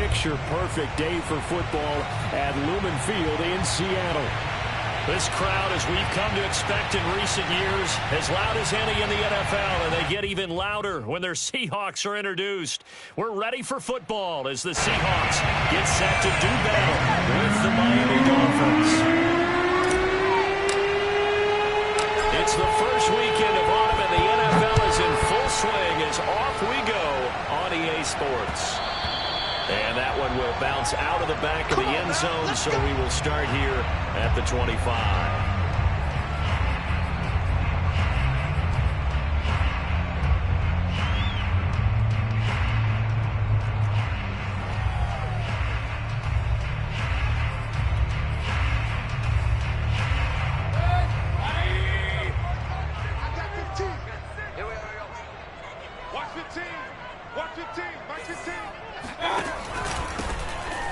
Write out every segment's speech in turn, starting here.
picture-perfect day for football at Lumen Field in Seattle. This crowd, as we've come to expect in recent years, as loud as any in the NFL, and they get even louder when their Seahawks are introduced. We're ready for football as the Seahawks get set to do battle with the Miami Dolphins. It's the first weekend of autumn, and the NFL is in full swing as off we go on EA Sports. And that one will bounce out of the back of the end zone, so we will start here at the 25.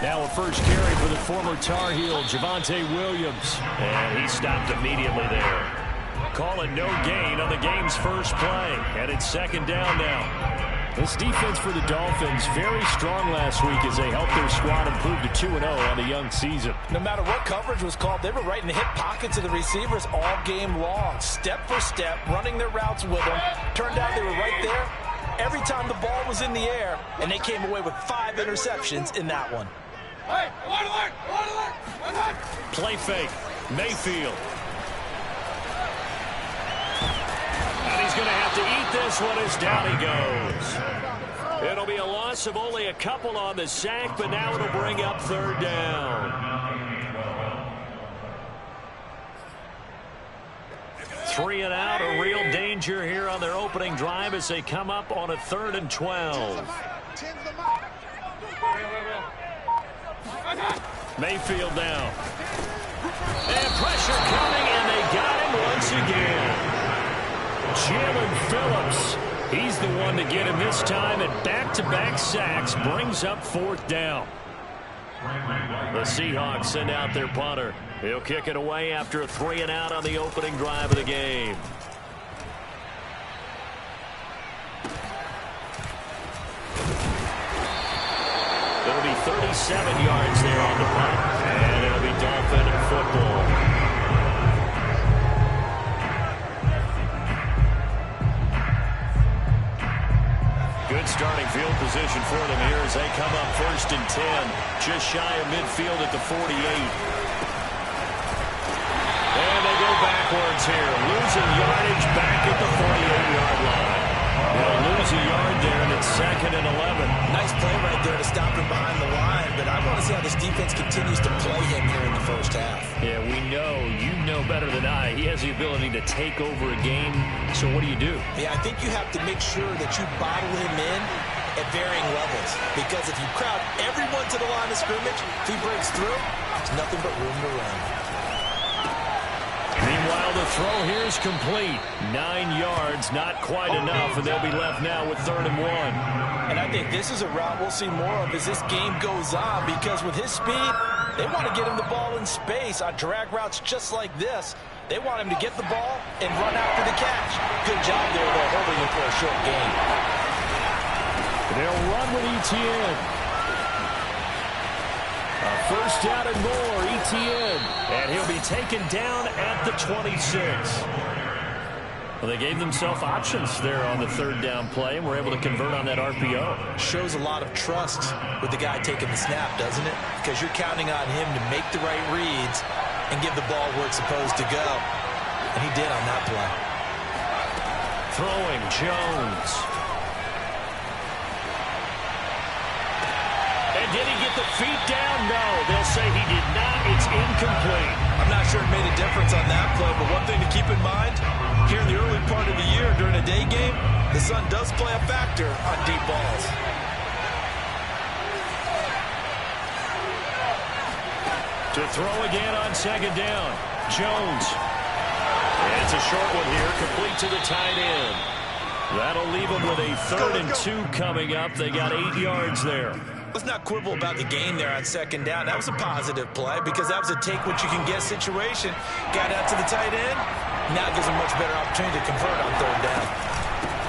Now a first carry for the former Tar Heel, Javonte Williams. And he stopped immediately there. Call it no gain on the game's first play. And it's second down now. This defense for the Dolphins very strong last week as they helped their squad improve to 2-0 on the young season. No matter what coverage was called, they were right in the hip pockets of the receivers all game long. Step for step, running their routes with them. Turned out they were right there every time the ball was in the air. And they came away with 5 interceptions in that one. Play fake. Mayfield. And he's going to have to eat this one as down he goes. It'll be a loss of only a couple on the sack, but now it'll bring up third down. 3 and out, a real danger here on their opening drive as they come up on a 3rd and 12. Mayfield down. And pressure coming, and they got him once again. Jalen Phillips, he's the one to get him this time, and back-to-back sacks brings up 4th down. The Seahawks send out their punter. He'll kick it away after a 3 and out on the opening drive of the game. It'll be 37 yards there on the punt, and it'll be Dolphin football. Good starting field position for them here as they come up 1st and 10, just shy of midfield at the 48. And they go backwards here, losing yardage back at the 48-yard line. They'll lose a yard there, and it's 2nd and 11. Nice play right there to stop him behind the line, but I want to see how this defense continues to play him here in the first half. Yeah, we know, you know better than I, he has the ability to take over a game, so what do you do? Yeah, I think you have to make sure that you bottle him in at varying levels, because if you crowd everyone to the line of scrimmage, if he breaks through, there's nothing but room to run. Meanwhile, the throw here is complete. 9 yards, not quite enough, and they'll be left now with 3rd and 1. And I think this is a route we'll see more of as this game goes on, because with his speed, they want to get him the ball in space on drag routes just like this. They want him to get the ball and run after the catch. Good job there, though, holding him for a short gain. They'll run with ETN. First down and more, ETN. And he'll be taken down at the 26. Well, they gave themselves options there on the 3rd down play, and were able to convert on that RPO. Shows a lot of trust with the guy taking the snap, doesn't it? Because you're counting on him to make the right reads and give the ball where it's supposed to go. And he did on that play. Throwing, Jones. And did he get the feet down? No, they'll say he did not. It's incomplete. I'm not sure it made a difference on that play, but one thing to keep in mind, here in the early part of the year during a day game, the sun does play a factor on deep balls. To throw again on 2nd down, Jones. And it's a short one here, complete to the tight end. That'll leave them with a 3rd and 2 coming up. They got 8 yards there. Let's not quibble about the gain there on 2nd down. That was a positive play because that was a take-what-you-can-get situation. Got out to the tight end. Now gives them a much better opportunity to convert on 3rd down.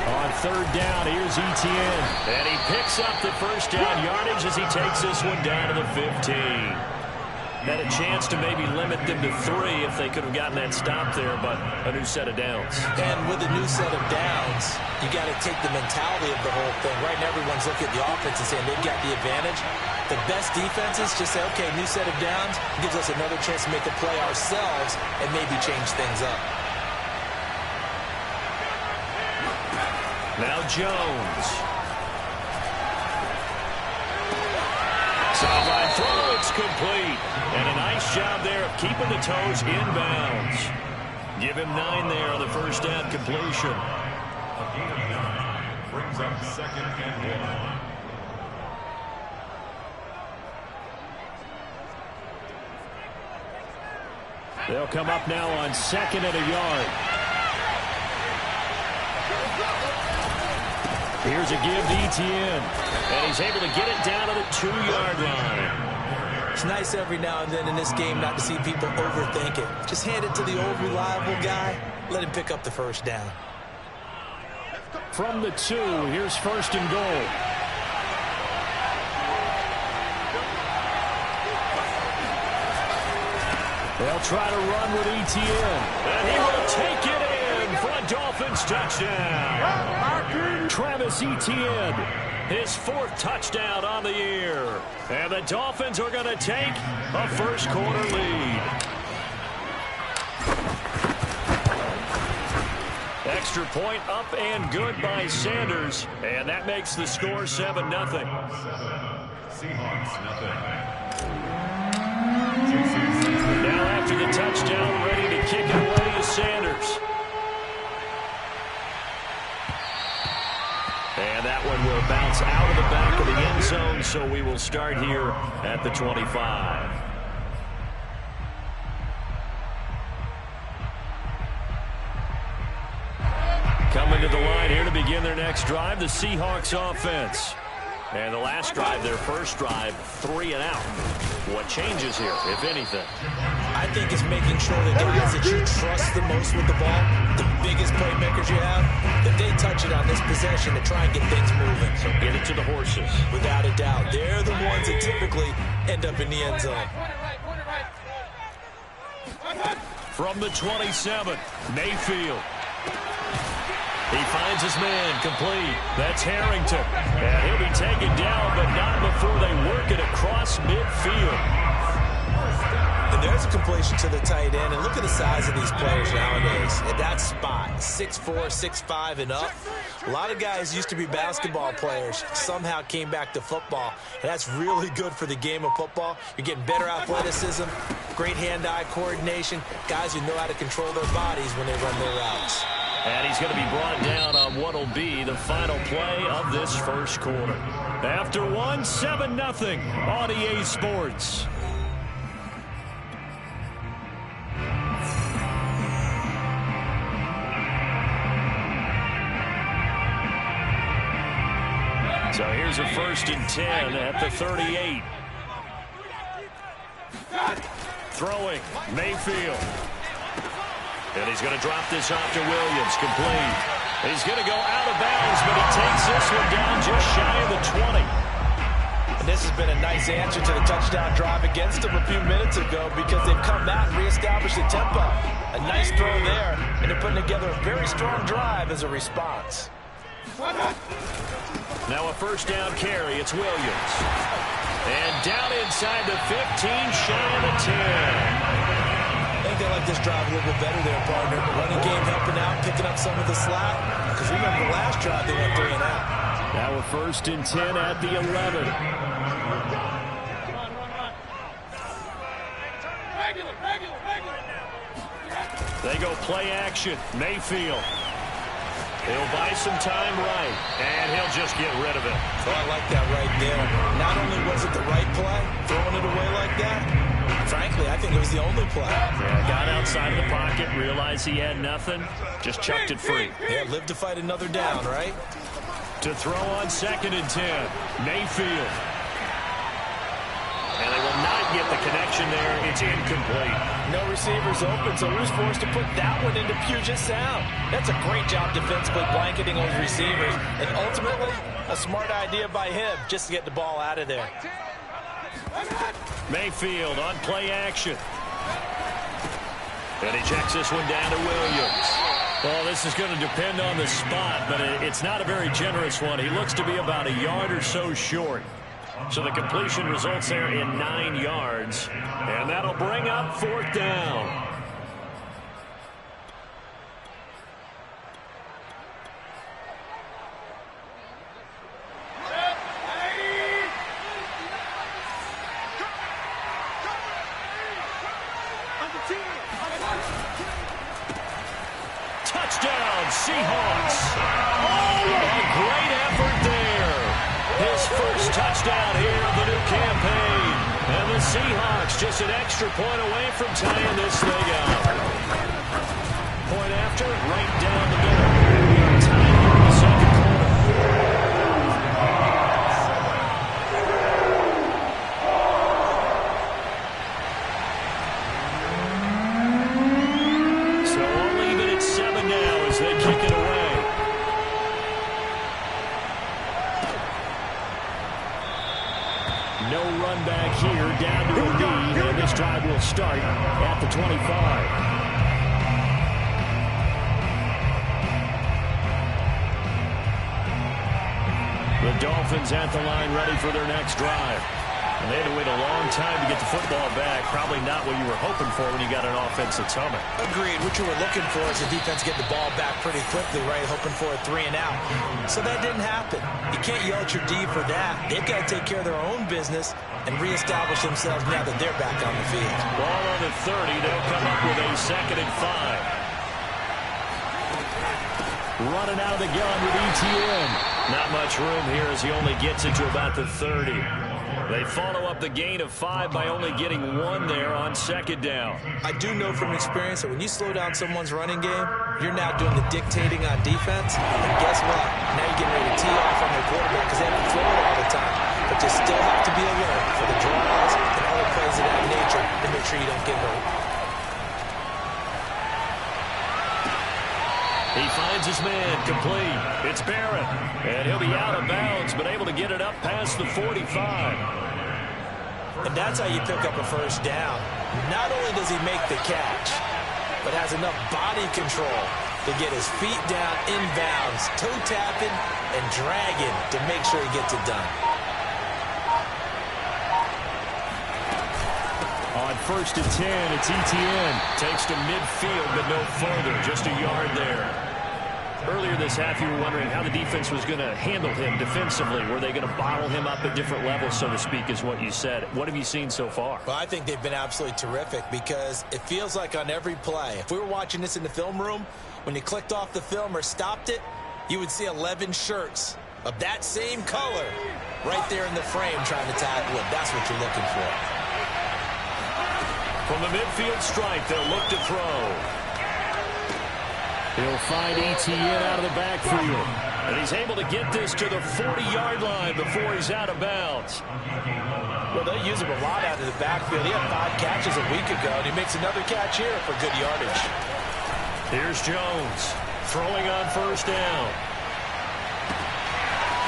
On third down, here's Etienne. And he picks up the first down yardage as he takes this one down to the 15. Had a chance to maybe limit them to 3 if they could have gotten that stop there, but a new set of downs. And with a new set of downs, you got to take the mentality of the whole thing. Right now, everyone's looking at the offense and saying they've got the advantage. The best defenses just say, okay, new set of downs gives us another chance to make a play ourselves and maybe change things up. Now Jones. Sideline throw, it's complete. And a nice job there of keeping the toes inbounds. Give him 9 there on the first down completion. Brings up 2nd and 1. They'll come up now on 2nd and a yard. Here's a give to Etienne. And he's able to get it down to the 2-yard line. It's nice every now and then in this game not to see people overthink it. Just hand it to the old reliable guy. Let him pick up the first down. From the 2, here's 1st and goal. They'll try to run with Etienne. And he will take it in for a Dolphins touchdown. Travis Etienne. His 4th touchdown on the year. And the Dolphins are going to take a first-quarter lead. Extra point up and good by Sanders. And that makes the score 7-0. Seahawks, nothing. Now after the touchdown, ready to kick it away is Sanders. And that one will bounce out of the back of the end zone, so we will start here at the 25. Coming to the line here to begin their next drive, the Seahawks offense. And the last drive, their first drive, 3 and out. What changes here, if anything? I think it's making sure that the guys that you trust the most with the ball, the biggest playmakers you have, that they touch it on this possession to try and get things moving. So get it to the horses. Without a doubt. They're the ones that typically end up in the end zone. From the 27, Mayfield. He finds his man, complete. That's Harrington. And he'll be taken down, but not before they work it across midfield. And there's a completion to the tight end. And look at the size of these players nowadays. At that spot, 6'4", 6'5", and up. A lot of guys used to be basketball players, somehow came back to football. And that's really good for the game of football. You're getting better athleticism, great hand-eye coordination, guys who know how to control their bodies when they run their routes. And he's going to be brought down on what will be the final play of this first quarter. After 1, 7-0 on EA Sports. So here's a 1st and 10 at the 38. Throwing, Mayfield. And he's going to drop this off to Williams, complete. He's going to go out of bounds, but he takes this one down just shy of the 20. And this has been a nice answer to the touchdown drive against them a few minutes ago because they've come out and reestablished the tempo. A nice throw there, and they're putting together a very strong drive as a response. Now a first down carry, it's Williams. And down inside the 15, shy of the 10. I think they like this drive a little bit better there, partner. Running game helping out, picking up some of the slack. Because remember the last drive, they went 3 and out. Now a 1st and 10 at the 11. They go play action. Mayfield. He'll buy some time right, and he'll just get rid of it. So I like that right there. Not only was it the right play, throwing it away like that, frankly, I think it was the only play. Yeah, got outside of the pocket, realized he had nothing, just chucked it free. Yeah, live to fight another down, right? To throw on 2nd and 10, Mayfield. And they will not get the connection completion there. It's incomplete. No receivers open, so who's forced to put that one into Puget Sound? That's a great job defensively blanketing those receivers, and ultimately a smart idea by him just to get the ball out of there. Mayfield on play action. And he checks this one down to Williams. Well, this is going to depend on the spot, but it's not a very generous one. He looks to be about a yard or so short. So the completion results there in 9 yards. And that'll bring up 4th down. Touchdown, Seahawks. Oh, a great effort there. His first touchdown here of the new campaign. And the Seahawks just an extra point away from tying this thing up. Point after, right down the middle. And we are tied here in the second quarter. So all even at 7 now as they kick it away. No run back here, down to a lead, and this drive will start at the 25. The Dolphins at the line ready for their next drive. And they had to wait a long time to get the football back. Probably not what you were hoping for when you got an offense that's humming. Agreed. What you were looking for is the defense get the ball back pretty quickly, right? Hoping for a 3 and out. So that didn't happen. You can't yell at your D for that. They've got to take care of their own business and reestablish themselves now that they're back on the field. Ball on the 30. They'll come up with a 2nd and 5. Running out of the gun with ETN. Not much room here as he only gets it to about the 30. They follow up the gain of 5 by only getting 1 there on 2nd down. I do know from experience that when you slow down someone's running game, you're now doing the dictating on defense. And guess what? Now you're getting ready to tee off on their quarterback because they have to throw it all the time. But you still have to be alert for the draws and other plays of that nature to make sure you don't get hurt. He finds his man, complete. It's Barrett, and he'll be out of bounds, but able to get it up past the 45. And that's how you pick up a 1st down. Not only does he make the catch, but has enough body control to get his feet down inbounds, toe tapping and dragging to make sure he gets it done. On 1st and 10, it's ETN. Takes to midfield, but no further. Just a yard there. Earlier this half, you were wondering how the defense was going to handle him defensively. Were they going to bottle him up at different levels, so to speak, is what you said. What have you seen so far? Well, I think they've been absolutely terrific because it feels like on every play, if we were watching this in the film room, when you clicked off the film or stopped it, you would see 11 shirts of that same color right there in the frame trying to tackle it. That's what you're looking for. From the midfield stripe, they'll look to throw. He'll find ETN out of the backfield. And he's able to get this to the 40-yard line before he's out of bounds. Well, they use him a lot out of the backfield. He had 5 catches a week ago, and he makes another catch here for good yardage. Here's Jones throwing on 1st down.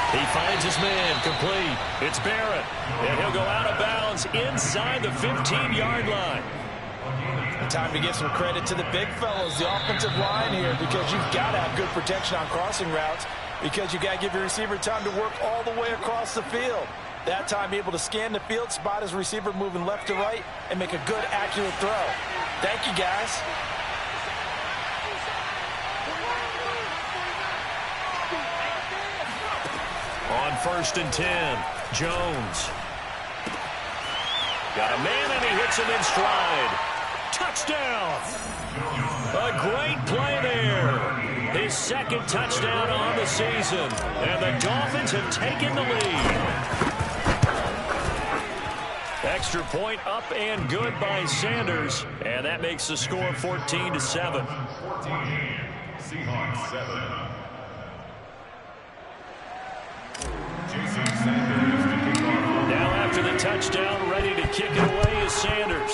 He finds his man, complete. It's Barrett, and he'll go out of bounds inside the 15-yard line. Time to give some credit to the big fellows, the offensive line here, because you've got to have good protection on crossing routes because you've got to give your receiver time to work all the way across the field. That time, able to scan the field, spot his receiver moving left to right, and make a good, accurate throw. Thank you, guys. On 1st and 10, Jones. Got a man, and he hits him in stride. Touchdown! A great play there. His 2nd touchdown on the season. And the Dolphins have taken the lead. Extra point up and good by Sanders. And that makes the score 14-7. 14, Seahawks 7. Jason Sanders to kick off. Now after the touchdown, ready to kick it away is Sanders.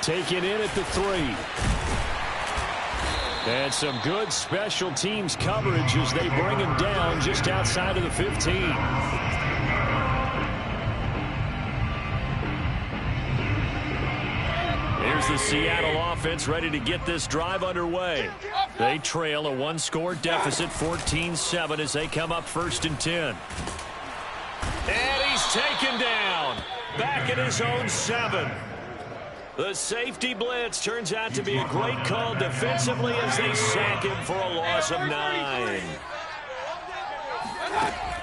Taken in at the 3. And some good special teams coverage as they bring him down just outside of the 15. Here's the Seattle offense ready to get this drive underway. They trail a one-score deficit, 14-7, as they come up 1st and 10. And he's taken down. Back at his own 7. The safety blitz turns out to be a great call defensively as they sack him for a loss of 9.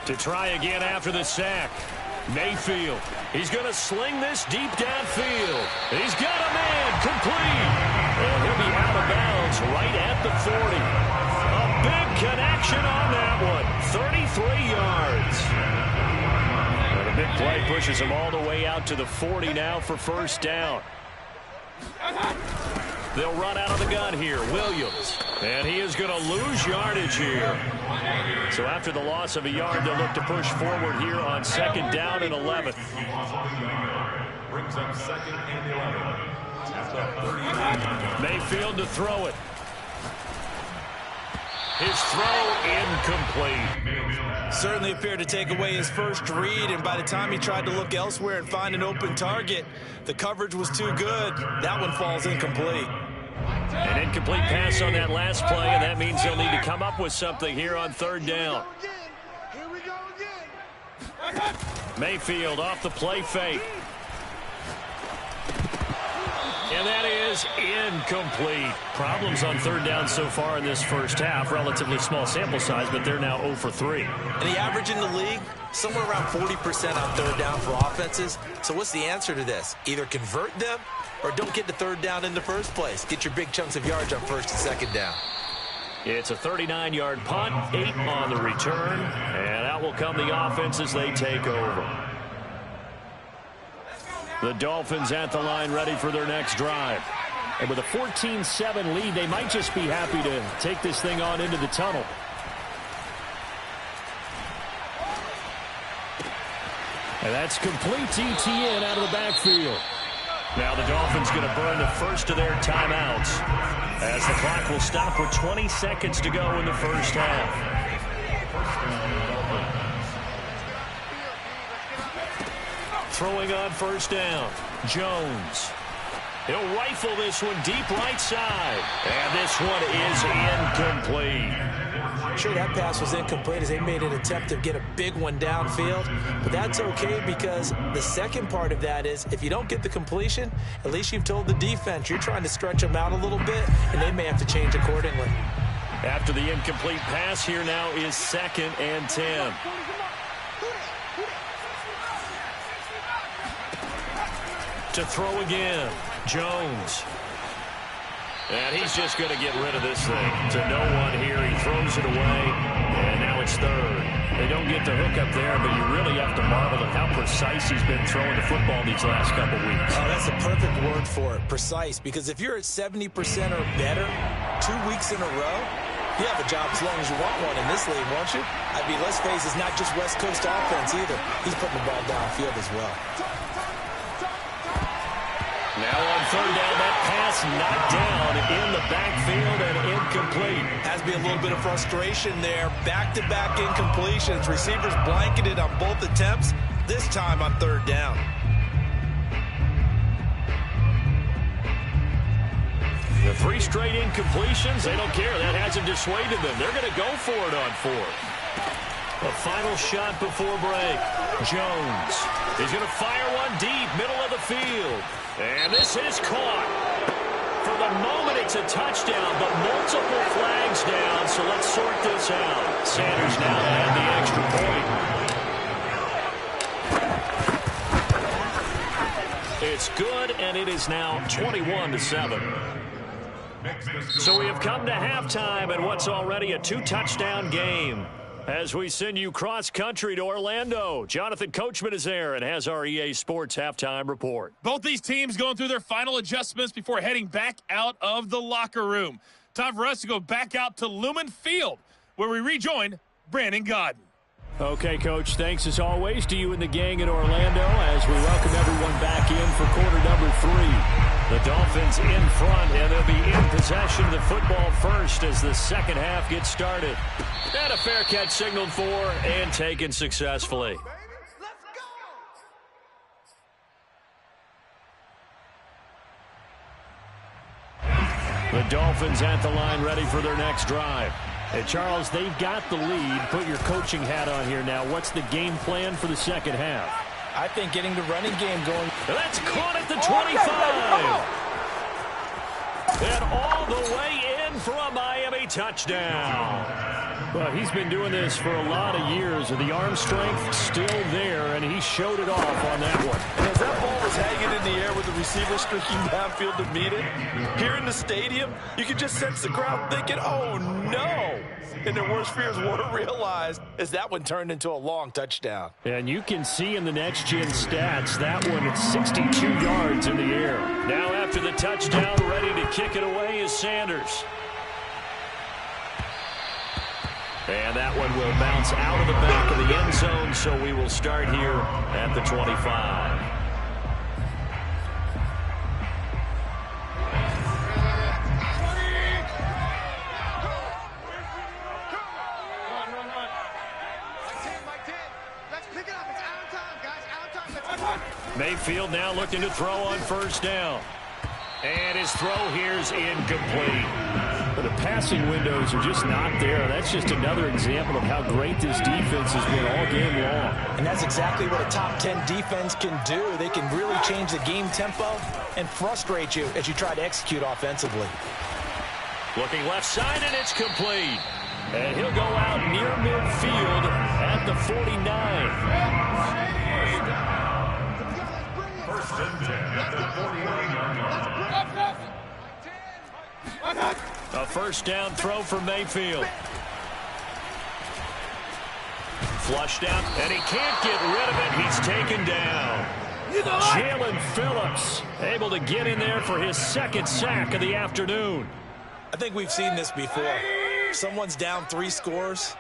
To try again after the sack. Mayfield. He's going to sling this deep downfield. He's got a man complete. And he'll be out of bounds right at the 40. A big connection on that one. 33 yards. And a big play pushes him all the way out to the 40 now for 1st down. They'll run out of the gun here. Williams. And he is going to lose yardage here. So after the loss of a yard, they'll look to push forward here on 2nd down and 11. Brings up 2nd and 11. Mayfield to throw it. His throw incomplete. Certainly appeared to take away his first read, and by the time he tried to look elsewhere and find an open target, the coverage was too good. That one falls incomplete. An incomplete pass on that last play, and that means they'll need to come up with something here on 3rd down. Mayfield off the play fake. And that is incomplete. Problems on 3rd down so far in this first half. Relatively small sample size, but they're now 0 for 3. And the average in the league, somewhere around 40% on 3rd down for offenses. So what's the answer to this? Either convert them or don't get to 3rd down in the first place. Get your big chunks of yards on 1st and 2nd down. It's a 39-yard punt, 8 on the return, and out will come the offense as they take over. The Dolphins at the line ready for their next drive. And with a 14-7 lead, they might just be happy to take this thing on into the tunnel. And that's complete TTN out of the backfield. Now the Dolphins going to burn the first of their timeouts as the clock will stop with 20 seconds to go in the first half. Throwing on 1st down, Jones. He'll rifle this one deep right side. And this one is incomplete. Sure, that pass was incomplete as they made an attempt to get a big one downfield. But that's okay because the second part of that is if you don't get the completion, at least you've told the defense you're trying to stretch them out a little bit, and they may have to change accordingly. After the incomplete pass, here now is 2nd and 10. To throw again, Jones. And he's just going to get rid of this thing to no one here. He throws it away, and now it's 3rd. They don't get the hook up there, but you really have to marvel at how precise he's been throwing the football these last couple weeks. Oh, that's a perfect word for it, precise, because if you're at 70% or better 2 weeks in a row, you have a job as long as you want one in this league, won't you? I mean, let's face it, it's not just West Coast offense either. He's putting the ball downfield as well. Now on 3rd down, that pass knocked down in the backfield and incomplete. Has to be a little bit of frustration there. Back-to-back incompletions. Receivers blanketed on both attempts, this time on 3rd down. The 3 straight incompletions, they don't care. That hasn't dissuaded them. They're going to go for it on 4th. A final shot before break. Jones is going to fire one deep, middle of the field. And this is caught. For the moment, it's a touchdown, but multiple flags down, so let's sort this out. Sanders now had the extra point. It's good, and it is now 21-7. So we have come to halftime in what's already a 2-touchdown game. As we send you cross-country to Orlando, Jonathan Coachman is there and has our EA Sports halftime report. Both these teams going through their final adjustments before heading back out of the locker room. Time for us to go back out to Lumen Field, where we rejoin Brandon Gaudin. Okay, Coach, thanks as always to you and the gang in Orlando as we welcome everyone back in for quarter number 3. The Dolphins in front, and they'll be in possession of the football first as the second half gets started. And a fair catch signaled for and taken successfully. The Dolphins at the line ready for their next drive. And Charles, they've got the lead. Put your coaching hat on here now. What's the game plan for the second half? I think getting the running game going. That's caught at the 25. And all the way in for a Miami touchdown. Well, he's been doing this for a lot of years. The arm strength still there, and he showed it off on that one. And as that ball was hanging in the air with the receiver streaking downfield to meet it, here in the stadium, you could just sense the crowd thinking, oh, no. And their worst fears were realized as that one turned into a long touchdown. And you can see in the next-gen stats, that one at 62 yards in the air. Now after the touchdown, ready to kick it away is Sanders. And that one will bounce out of the back of the end zone, so we will start here at the 25. Mayfield now looking to throw on first down. And his throw here is incomplete. But the passing windows are just not there. That's just another example of how great this defense has been all game long. And that's exactly what a top 10 defense can do. They can really change the game tempo and frustrate you as you try to execute offensively. Looking left side, and it's complete. And he'll go out near midfield at the 49. First and 10 at the 49-yard line. A first down throw for Mayfield. Flushed out, and he can't get rid of it. He's taken down. Jalen Phillips able to get in there for his second sack of the afternoon. I think we've seen this before. Someone's down 3 scores.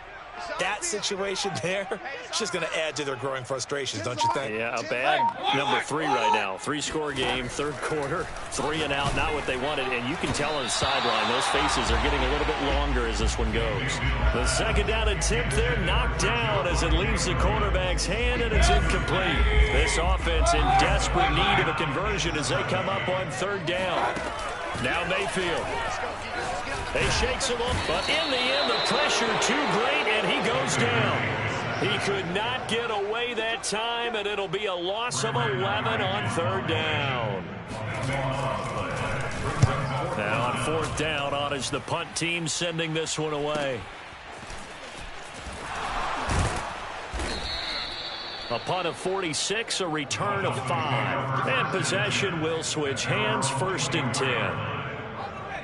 That situation there, it's just going to add to their growing frustrations, don't you think? Yeah, a bad number 3 right now. 3-score game, third quarter, 3 and out, not what they wanted. And you can tell on the sideline, those faces are getting a little bit longer as this one goes. The second down attempt there, knocked down as it leaves the cornerback's hand, and it's incomplete. This offense in desperate need of a conversion as they come up on third down. Now Mayfield. They shakes him up, but in the end, the pressure too great, and he goes down. He could not get away that time, and it'll be a loss of 11 on third down. Now on fourth down, on is the punt team sending this one away. A punt of 46, a return of 5. And possession will switch hands, first and 10.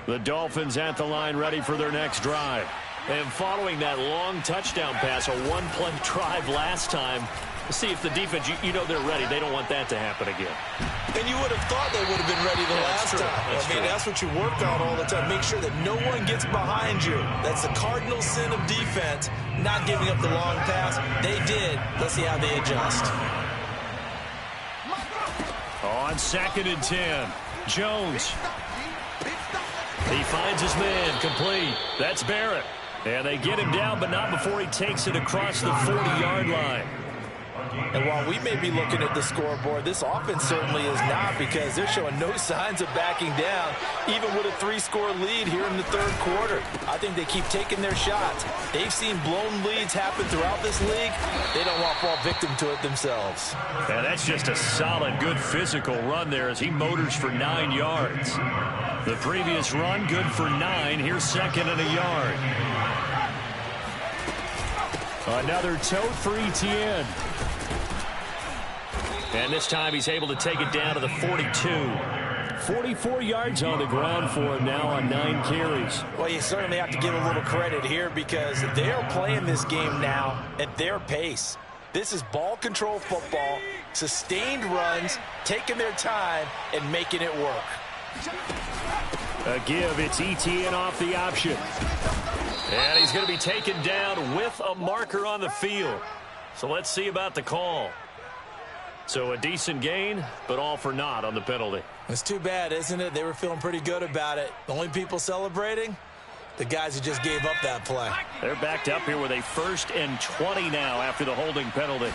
The Dolphins at the line ready for their next drive. And following that long touchdown pass, a one-play drive last time, see if the defense, you know they're ready. They don't want that to happen again. And you would have thought they would have been ready the last time. That's what you work on all the time. Make sure that no one gets behind you. That's the cardinal sin of defense, not giving up the long pass. They did. Let's see how they adjust. On second and 10, Jones. He finds his man, complete. That's Barrett. And they get him down, but not before he takes it across the 40-yard line. And while we may be looking at the scoreboard, this offense certainly is not, because they're showing no signs of backing down, even with a 3-score lead here in the third quarter. I think they keep taking their shots. They've seen blown leads happen throughout this league. They don't want to fall victim to it themselves. And that's just a solid, good physical run there as he motors for 9 yards. The previous run, good for 9. Here's second and a yard. Another tote for Etienne. And this time he's able to take it down to the 42. 44 yards on the ground for him now on 9 carries. Well, you certainly have to give a little credit here, because they're playing this game now at their pace. This is ball control football, sustained runs, taking their time, and making it work. A give, it's Etienne off the option. And he's going to be taken down with a marker on the field. So let's see about the call. So a decent gain, but all for naught on the penalty. It's too bad, isn't it? They were feeling pretty good about it. The only people celebrating, the guys who just gave up that play. They're backed up here with a 1st and 20 now after the holding penalty.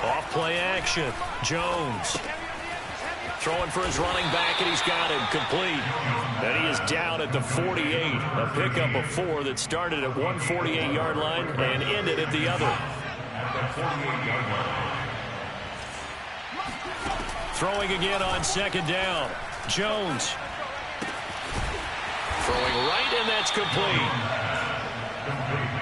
Off play action. Jones throwing for his running back, and he's got him complete. And he is down at the 48. A pickup of 4 that started at 148-yard line and ended at the other. Throwing again on 2nd down. Jones throwing right, and that's complete.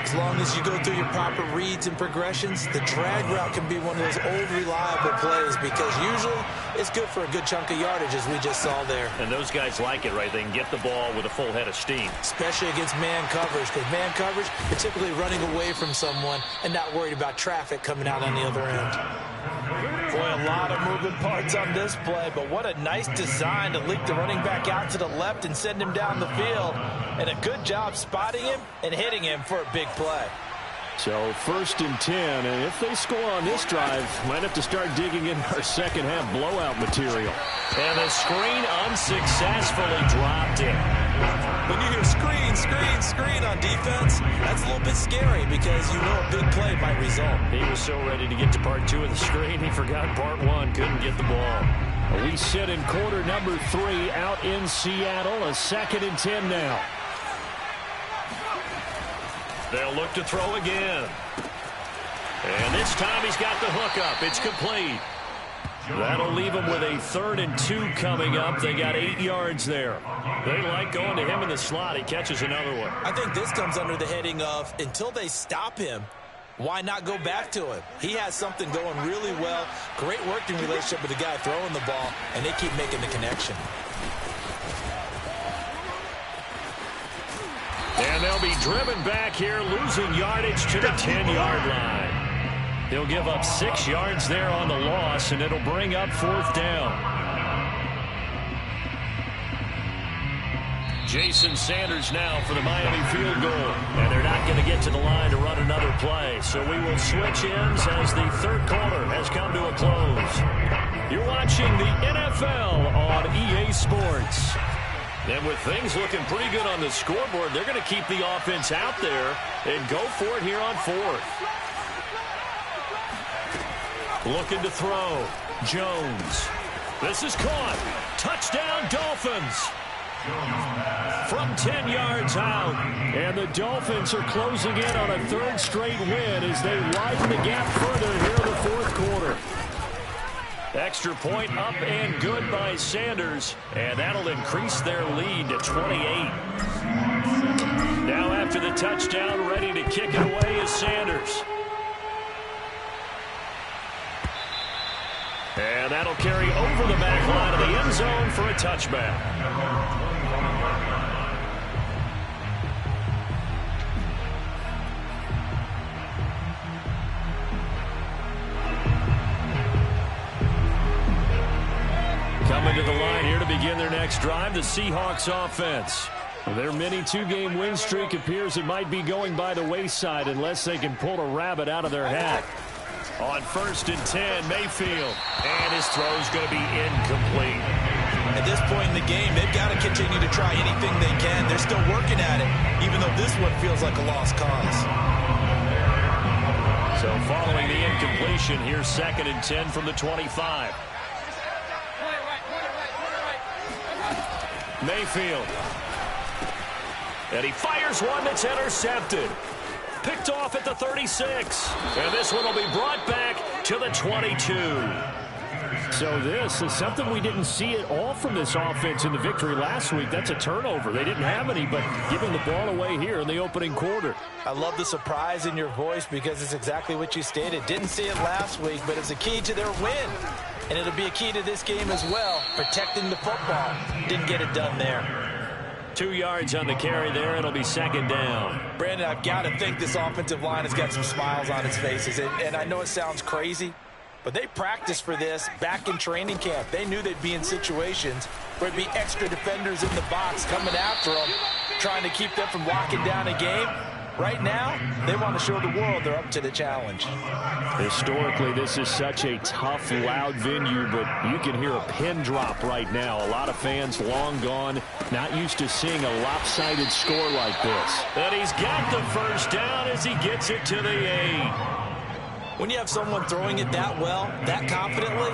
As long as you go through your proper reads and progressions, the drag route can be one of those old reliable plays because usually it's good for a good chunk of yardage, as we just saw there. And those guys like it, right? They can get the ball with a full head of steam. Especially against man coverage, because man coverage, you're typically running away from someone and not worried about traffic coming out on the other end. Boy, a lot of moving parts on this play, but what a nice design to leak the running back out to the left and send him down the field. And a good job spotting him and hitting him for a big play. So 1st and 10, and if they score on this drive, might have to start digging in our second half blowout material. And the screen unsuccessfully dropped it. When you hear screen, screen, screen on defense, that's a little bit scary because you know a big play might result. He was so ready to get to part 2 of the screen, he forgot part 1, couldn't get the ball. We sit in quarter number 3 out in Seattle, a 2nd and 10 now. They'll look to throw again. And this time he's got the hook up. It's complete. That'll leave him with a 3rd and 2 coming up. They got 8 yards there. They like going to him in the slot. He catches another one. I think this comes under the heading of until they stop him, why not go back to him? He has something going really well. Great working relationship with the guy throwing the ball, and they keep making the connection. And they'll be driven back here, losing yardage to the 10-yard line. They'll give up 6 yards there on the loss, and it'll bring up 4th down. Jason Sanders now for the Miami field goal. And they're not going to get to the line to run another play. So we will switch ends as the 3rd quarter has come to a close. You're watching the NFL on EA Sports. And with things looking pretty good on the scoreboard, they're going to keep the offense out there and go for it here on 4th. Looking to throw. Jones. This is caught. Touchdown, Dolphins. From 10 yards out. And the Dolphins are closing in on a 3rd straight win as they widen the gap further here in the 4th quarter. Extra point up and good by Sanders, and that'll increase their lead to 28. Now after the touchdown, ready to kick it away is Sanders. And that'll carry over the back line of the end zone for a touchback. Coming to the line here to begin their next drive, the Seahawks offense. Their mini 2-game win streak appears it might be going by the wayside unless they can pull a rabbit out of their hat. On 1st and 10, Mayfield. And his throw's going to be incomplete. At this point in the game, they've got to continue to try anything they can. They're still working at it, even though this one feels like a lost cause. So following the incompletion, here's 2nd and 10 from the 25. Mayfield. And he fires one that's intercepted. Picked off at the 36. And this one will be brought back to the 22. So this is something we didn't see at all from this offense in the victory last week. That's a turnover. They didn't have any, but giving the ball away here in the opening quarter. I love the surprise in your voice because it's exactly what you stated. Didn't see it last week, but it's a key to their win. And it'll be a key to this game as well, protecting the football. Didn't get it done there. 2 yards on the carry there. It'll be 2nd down. Brandon, I've got to think this offensive line has got some smiles on its faces. And I know it sounds crazy, but they practiced for this back in training camp. They knew they'd be in situations where there'd be extra defenders in the box coming after them, trying to keep them from locking down a game. Right now, they want to show the world they're up to the challenge. Historically, this is such a tough, loud venue, but you can hear a pin drop right now. A lot of fans long gone, not used to seeing a lopsided score like this. And he's got the first down as he gets it to the 8. When you have someone throwing it that well, that confidently,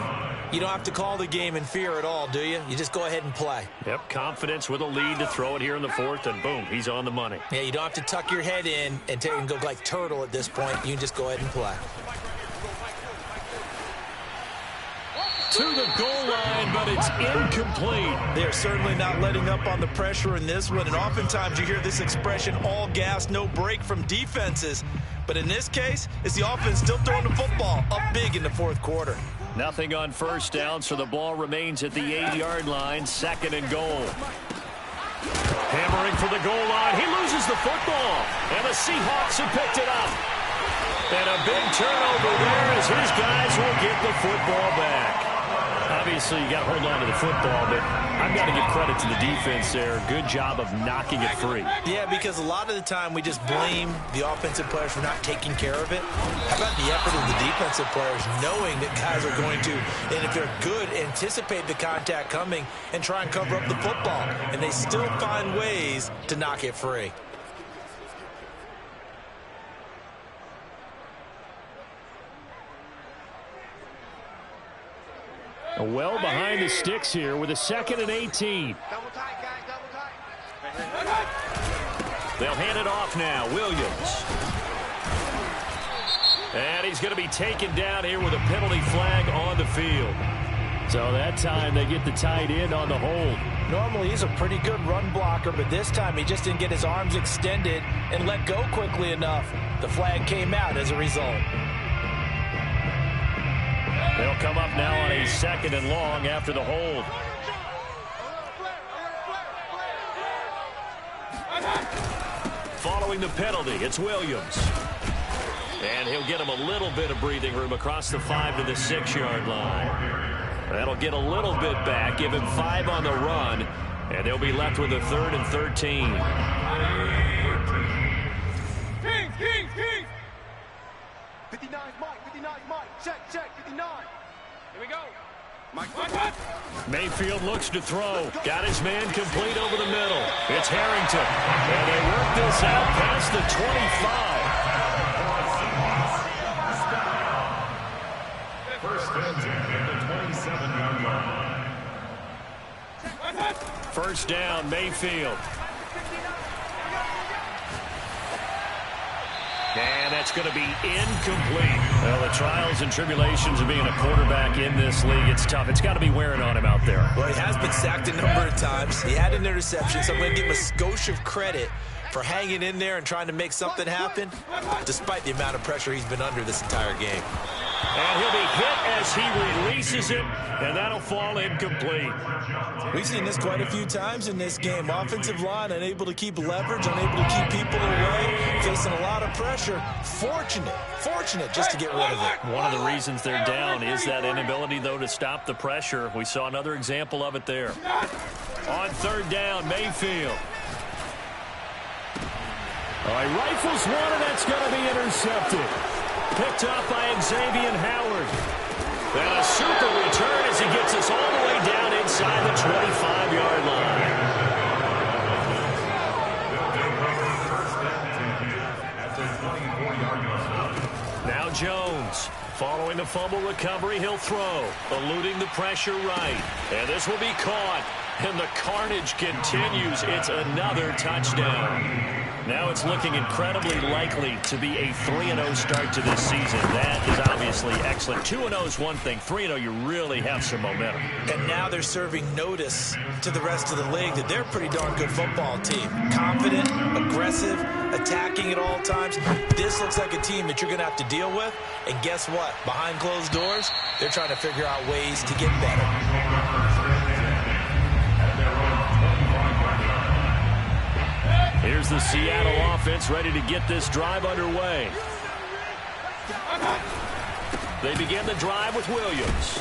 you don't have to call the game in fear at all, do you? You just go ahead and play. Yep, confidence with a lead to throw it here in the 4th, and boom, he's on the money. Yeah, you don't have to tuck your head in and go like turtle at this point. You can just go ahead and play. To the goal line, but it's incomplete. They're certainly not letting up on the pressure in this one, and oftentimes you hear this expression, all gas, no break from defenses. But in this case, it's the offense still throwing the football up big in the 4th quarter. Nothing on first down, so the ball remains at the 8-yard line, 2nd and goal. Hammering for the goal line. He loses the football, and the Seahawks have picked it up. And a big turnover there as his guys will get the football back. Obviously, you got to hold on to the football, but I've got to give credit to the defense there. Good job of knocking it free. Yeah, because a lot of the time we just blame the offensive players for not taking care of it. How about the effort of the defensive players knowing that guys are going to, and if they're good, anticipate the contact coming and try and cover up the football. And they still find ways to knock it free. Well behind the sticks here with a 2nd and 18. They'll hand it off now. Williams. And he's going to be taken down here with a penalty flag on the field. So that time they get the tight end on the hold. Normally he's a pretty good run blocker, but this time he just didn't get his arms extended and let go quickly enough. The flag came out as a result. They'll come up now on a 2nd and long after the hold. Following the penalty, it's Williams. And he'll get him a little bit of breathing room across the 5 to the 6-yard line. That'll get a little bit back, give him 5 on the run, and they'll be left with a 3rd and 13. 59, Mike, check, 59. Here we go. Mike. Mayfield looks to throw. Got his man complete over the middle. It's Harrington. And they work this out past the 25. First and 10 at the 27-yard line. First down, Mayfield. And that's going to be incomplete. Well, the trials and tribulations of being a quarterback in this league, it's tough. It's got to be wearing on him out there. Well, he has been sacked a number of times. He had an interception, so I'm going to give him a skosh of credit for hanging in there and trying to make something happen, despite the amount of pressure he's been under this entire game. And he'll be hit as he releases it, and that'll fall incomplete. We've seen this quite a few times in this game. Offensive line unable to keep leverage, unable to keep people away, facing a lot of pressure. Fortunate just to get rid of it. One of the reasons they're down is that inability, though, to stop the pressure. We saw another example of it there. On 3rd down, Mayfield. All right, rifles one, and that's going to be intercepted. Picked up by Xavier Howard. And a super return as he gets us all the way down inside the 25-yard line. Now Jones. Following the fumble recovery, he'll throw. Eluding the pressure right. And this will be caught. And the carnage continues. It's another touchdown. Now it's looking incredibly likely to be a 3-0 start to this season. That is obviously excellent. 2-0 is one thing. 3-0, you really have some momentum. And now they're serving notice to the rest of the league that they're a pretty darn good football team. Confident, aggressive, attacking at all times. This looks like a team that you're going to have to deal with. And guess what? Behind closed doors, they're trying to figure out ways to get better. Here's the Seattle offense ready to get this drive underway. They begin the drive with Williams.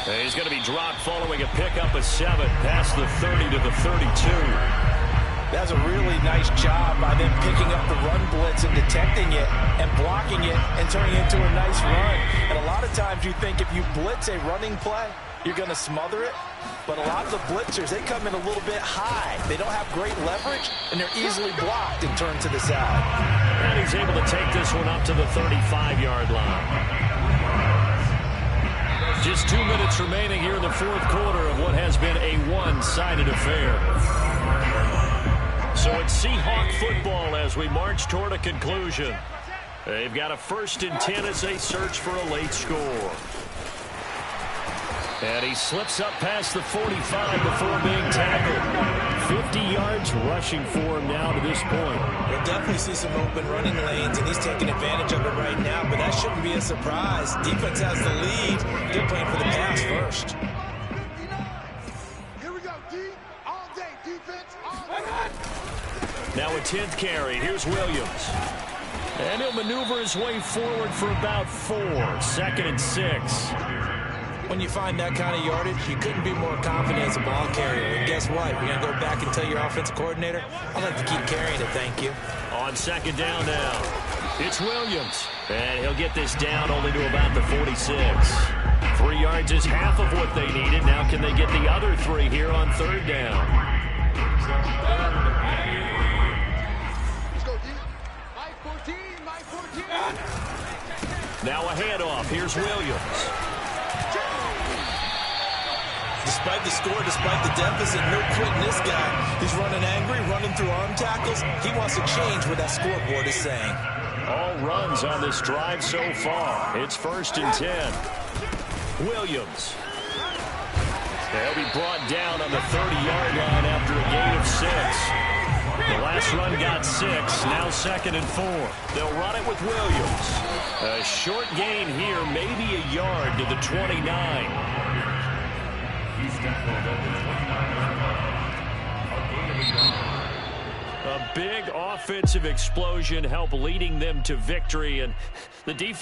And he's going to be dropped following a pickup of 7 past the 30 to the 32. That's a really nice job by them picking up the run blitz and detecting it and blocking it and turning it into a nice run. And a lot of times you think if you blitz a running play, you're going to smother it. But a lot of the blitzers, they come in a little bit high. They don't have great leverage, and they're easily blocked and turned to the side. And he's able to take this one up to the 35-yard line. Just 2 minutes remaining here in the fourth quarter of what has been a one-sided affair. So it's Seahawk football as we march toward a conclusion. They've got a 1st and 10 as they search for a late score. And he slips up past the 45 before being tackled. 50 yards rushing for him now to this point. We'll definitely see some open running lanes, and he's taking advantage of it right now, but that shouldn't be a surprise. Defense has the lead. They're playing for the pass first. Here we go, D. All day, defense, all day. Now a 10th carry. Here's Williams. And he'll maneuver his way forward for about 4. 2nd and 6. When you find that kind of yardage, you couldn't be more confident as a ball carrier. And guess what? You're going to go back and tell your offensive coordinator, I'd like to keep carrying it, thank you. On 2nd down now, it's Williams. And he'll get this down only to about the 46. 3 yards is half of what they needed. Now can they get the other 3 here on 3rd down? Let's go, D. My 14, my 14. Now a handoff. Here's Williams. Despite the score, despite the deficit, no quitting this guy. He's running angry, running through arm tackles. He wants to change what that scoreboard is saying. All runs on this drive so far. It's 1st and 10. Williams. They'll be brought down on the 30-yard line after a gain of 6. The last run got 6. Now 2nd and 4. They'll run it with Williams. A short gain here, maybe a yard to the 29. A big offensive explosion helped leading them to victory, and the defense